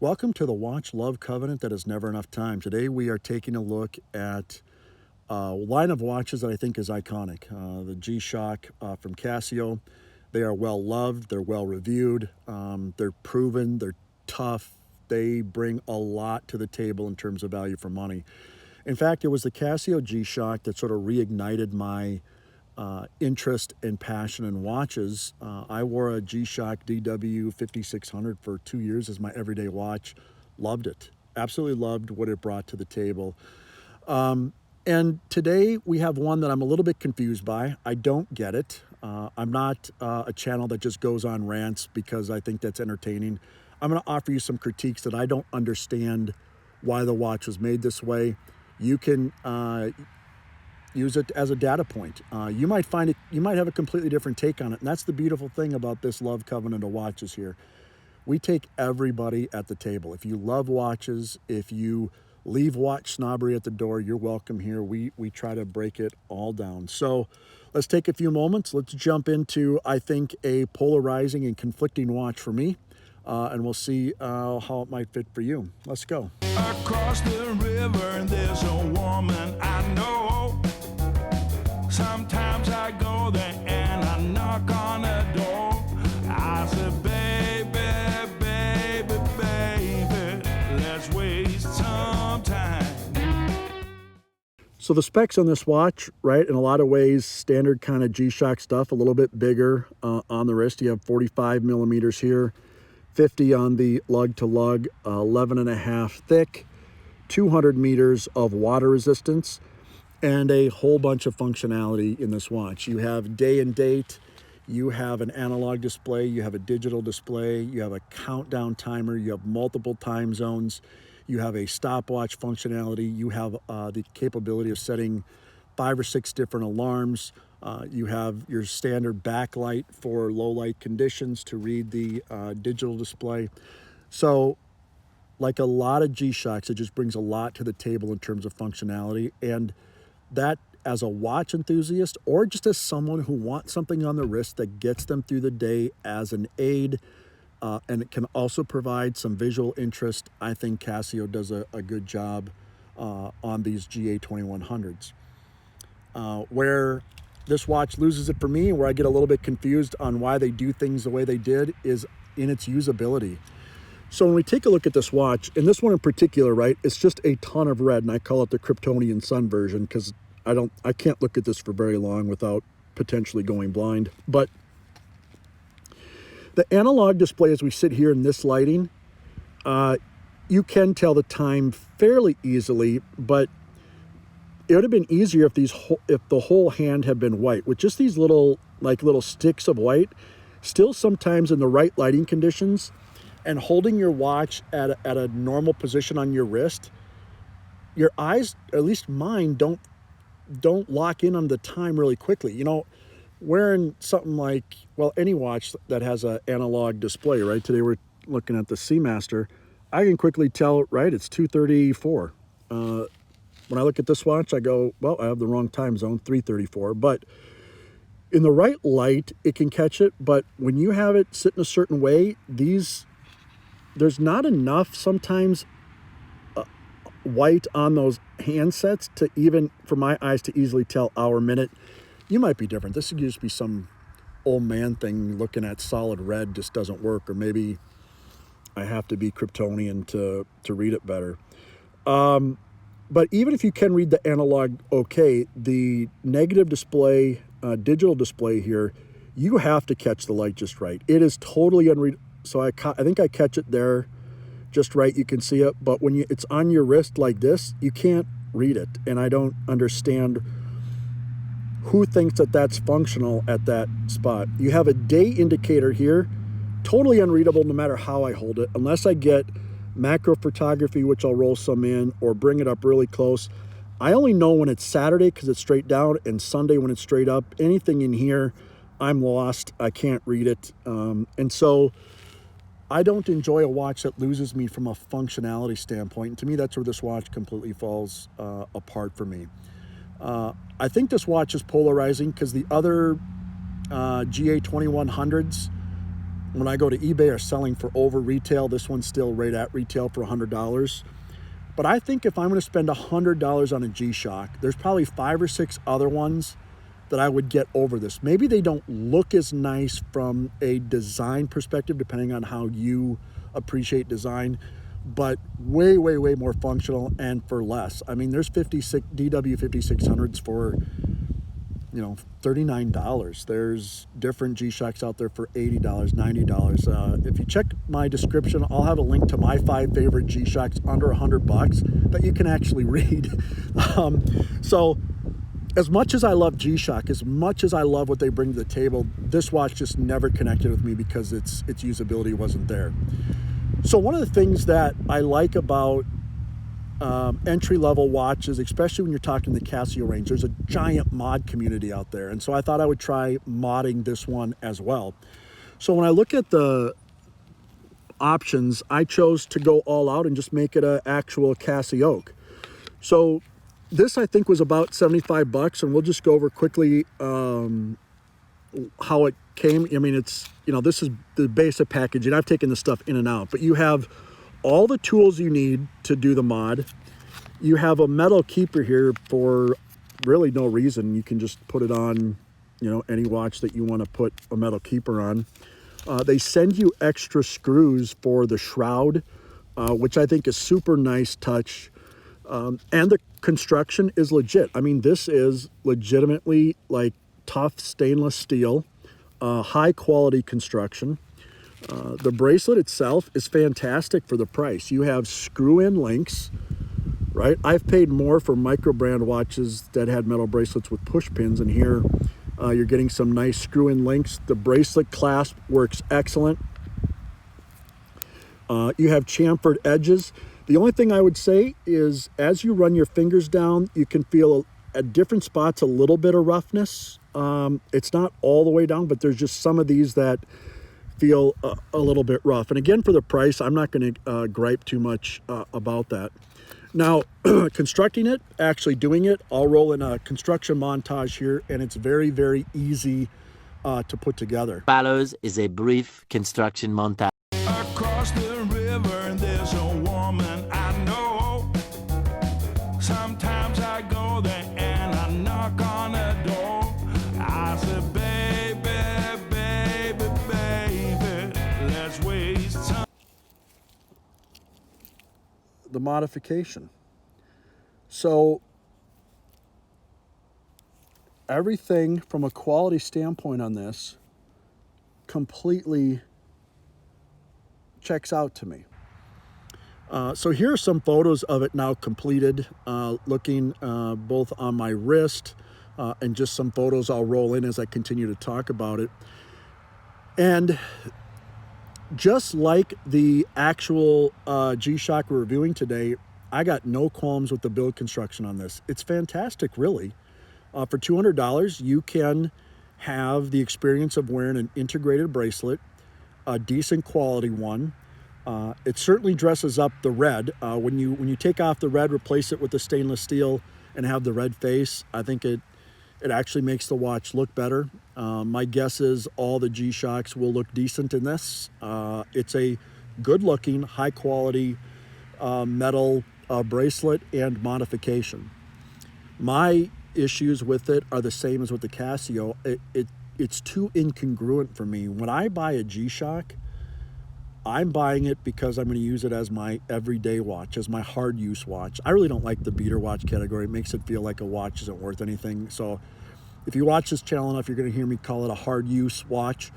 Welcome to the Watch Love Covenant that is never enough time. Today we are taking a look at a line of watches that I think is iconic. The G-Shock from Casio. They are well loved, they're well reviewed, they're proven, they're tough. They bring a lot to the table in terms of value for money. In fact, it was the Casio G-Shock that sort of reignited my interest and passion in watches. I wore a G-Shock GA2100 for 2 years as my everyday watch. Loved it. Absolutely loved what it brought to the table. And today we have one that I'm a little bit confused by. I don't get it. I'm not a channel that just goes on rants because I think that's entertaining. I'm going to offer you some critiques that I don't understand why the watch was made this way. You can use it as a data point. You might find it, you might have a completely different take on it. And that's the beautiful thing about this Love Covenant of watches here. We take everybody at the table. If you love watches, if you leave watch snobbery at the door, you're welcome here. We try to break it all down. So let's take a few moments. Let's jump into, I think, a polarizing and conflicting watch for me. And we'll see how it might fit for you. Let's go. Across the river, there's a woman I know. Sometimes I go there and I knock on her door. I said, baby, baby, baby, let's waste some time. So the specs on this watch, right, in a lot of ways, standard kind of G-Shock stuff, a little bit bigger on the wrist. You have 45 millimeters here, 50 on the lug to lug, 11.5 thick, 200 meters of water resistance, and a whole bunch of functionality in this watch. You have day and date, you have an analog display, you have a digital display, you have a countdown timer, you have multiple time zones, you have a stopwatch functionality, you have the capability of setting 5 or 6 different alarms. You have your standard backlight for low light conditions to read the digital display. So like a lot of G-Shocks, it just brings a lot to the table in terms of functionality. And that, as a watch enthusiast or just as someone who wants something on the wrist that gets them through the day as an aid, and it can also provide some visual interest, I think Casio does a good job on these GA2100s. Where this watch loses it for me, where I get a little bit confused on why they do things the way they did, is in its usability. So when we take a look at this watch, and this one in particular, right, it's just a ton of red, and I call it the Kryptonian sun version because I can't look at this for very long without potentially going blind. But the analog display, as we sit here in this lighting, you can tell the time fairly easily, but it would have been easier if if the whole hand had been white. With just these little sticks of white, still sometimes in the right lighting conditions, and holding your watch at a normal position on your wrist, your eyes, at least mine, don't lock in on the time really quickly. You know, wearing something like, well, any watch that has an analog display, right? Today we're looking at the Seamaster. I can quickly tell, right, it's 2:34. When I look at this watch, I go, well, I have the wrong time zone, 3:34. But in the right light, it can catch it. But when you have it sit in a certain way, there's not enough sometimes white on those handsets to even, for my eyes, to easily tell hour, minute. You might be different. This could just be some old man thing. Looking at solid red just doesn't work, or maybe I have to be Kryptonian to read it better. But even if you can read the analog okay, the negative display, digital display here, you have to catch the light just right. It is totally unreadable. So I think I catch it there just right. You can see it, but when it's on your wrist like this, you can't read it. And I don't understand who thinks that that's functional at that spot. You have a day indicator here, totally unreadable no matter how I hold it, unless I get macro photography, which I'll roll some in or bring it up really close. I only know when it's Saturday because it's straight down, and Sunday when it's straight up. Anything in here, I'm lost. I can't read it. And so I don't enjoy a watch that loses me from a functionality standpoint. And to me, that's where this watch completely falls apart for me. I think this watch is polarizing because the other GA2100s when I go to eBay are selling for over retail. This one's still right at retail for $100. But I think if I'm going to spend $100 on a G-Shock, there's probably 5 or 6 other ones that I would get over this. Maybe they don't look as nice from a design perspective, depending on how you appreciate design, but way, way, way more functional and for less. I mean, there's DW5600s for, $39. There's different G-Shocks out there for $80, $90. If you check my description, I'll have a link to my 5 favorite G-Shocks under $100 that you can actually read. So as much as I love G-Shock, as much as I love what they bring to the table, this watch just never connected with me because its usability wasn't there. So one of the things that I like about entry-level watches, especially when you're talking the Casio range, there's a giant mod community out there. And so I thought I would try modding this one as well. So when I look at the options, I chose to go all out and just make it an actual Casio. So this, I think, was about $75, and we'll just go over quickly how it came. I mean, it's, this is the basic packaging. I've taken this stuff in and out, but you have all the tools you need to do the mod. You have a metal keeper here for really no reason. You can just put it on, any watch that you want to put a metal keeper on. They send you extra screws for the shroud, which I think is super nice touch. And the construction is legit. I mean, this is legitimately like tough stainless steel, high quality construction. The bracelet itself is fantastic for the price. You have screw-in links, right? I've paid more for micro brand watches that had metal bracelets with push pins, and here you're getting some nice screw-in links. The bracelet clasp works excellent. You have chamfered edges. The only thing I would say is as you run your fingers down, you can feel at different spots a little bit of roughness. It's not all the way down, but there's just some of these that feel a little bit rough. And again, for the price, I'm not going to gripe too much about that. Now, constructing it, actually doing it, I'll roll in a construction montage here, and it's very, very easy to put together. Follows is a brief construction montage. Across the river, there's a woman I know. Sometimes I go there and I knock on her door. I said, baby, baby, baby, let's waste time. The modification. So everything from a quality standpoint on this completely checks out to me. So here are some photos of it now completed, looking both on my wrist and just some photos I'll roll in as I continue to talk about it. And just like the actual G-Shock we're reviewing today, I got no qualms with the build construction on this. It's fantastic, really. For $200, you can have the experience of wearing an integrated bracelet, a decent quality one. It certainly dresses up the red. When you take off the red, replace it with the stainless steel and have the red face, I think it actually makes the watch look better. My guess is all the G-Shocks will look decent in this. It's a good-looking, high-quality metal bracelet and modification. My issues with it are the same as with the Casio. It's too incongruent for me. When I buy a G-Shock, I'm buying it because I'm going to use it as my everyday watch, as my hard use watch. I really don't like the beater watch category. It makes it feel like a watch isn't worth anything. So if you watch this channel enough, you're going to hear me call it a hard use watch.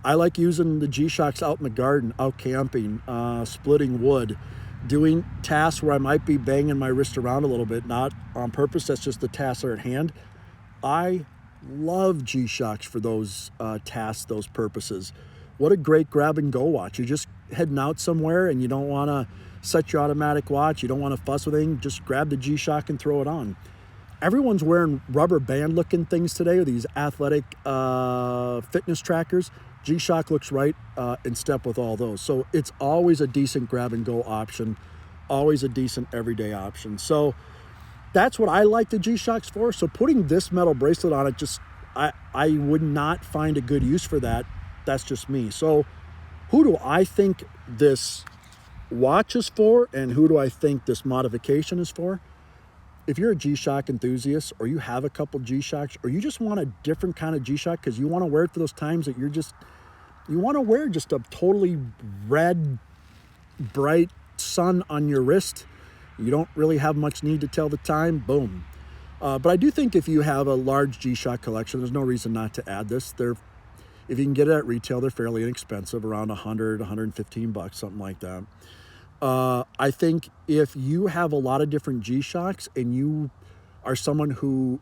I like using the G-Shocks out in the garden, out camping, splitting wood, doing tasks where I might be banging my wrist around a little bit, not on purpose. That's just the tasks that are at hand. I love G-Shocks for those tasks, those purposes. What a great grab and go watch. You're just heading out somewhere and you don't want to set your automatic watch. You don't want to fuss with anything. Just grab the G-Shock and throw it on. Everyone's wearing rubber band looking things today, or these athletic fitness trackers. G-Shock looks right in step with all those. So it's always a decent grab and go option, always a decent everyday option. So that's what I like the G-Shocks for. So putting this metal bracelet on it, I would not find a good use for that. That's just me. So who do I think this watch is for, and who do I think this modification is for? If you're a G-Shock enthusiast, or you have a couple G-Shocks, or you just want a different kind of G-Shock because you want to wear it for those times that you want to wear just a totally red, bright sun on your wrist, you don't really have much need to tell the time, boom. But I do think if you have a large G-Shock collection, there's no reason not to add this. If you can get it at retail, they're fairly inexpensive, around 100, 115 bucks, something like that. I think if you have a lot of different G-Shocks and you are someone who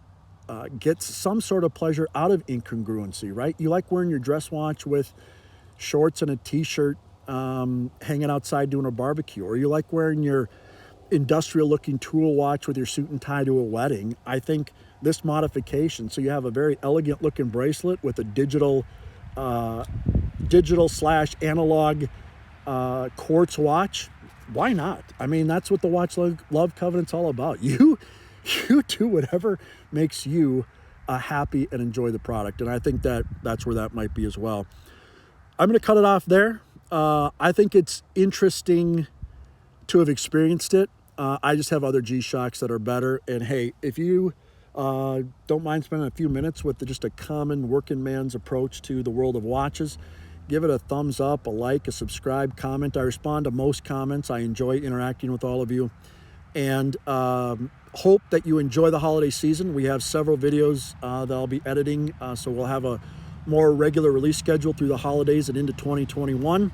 gets some sort of pleasure out of incongruency, right? You like wearing your dress watch with shorts and a t-shirt, hanging outside doing a barbecue, or you like wearing your industrial looking tool watch with your suit and tie to a wedding. I think this modification, so you have a very elegant looking bracelet with a digital slash analog quartz watch. Why not? I mean, that's what the Watch Love Covenant's all about. You do whatever makes you happy and enjoy the product. And I think that's where that might be as well. I'm going to cut it off there. I think it's interesting to have experienced it. I just have other G-Shocks that are better. And hey, if you don't mind spending a few minutes with just a common working man's approach to the world of watches, give it a thumbs up, a like, a subscribe, comment. I respond to most comments. I enjoy interacting with all of you. And hope that you enjoy the holiday season. We have several videos that I'll be editing, so we'll have a more regular release schedule through the holidays and into 2021.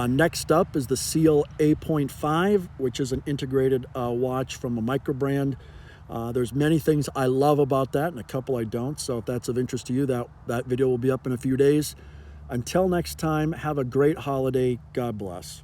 Next up is the Seal A.5, which is an integrated watch from a micro brand. There's many things I love about that and a couple I don't. So if that's of interest to you, that video will be up in a few days. Until next time, have a great holiday. God bless.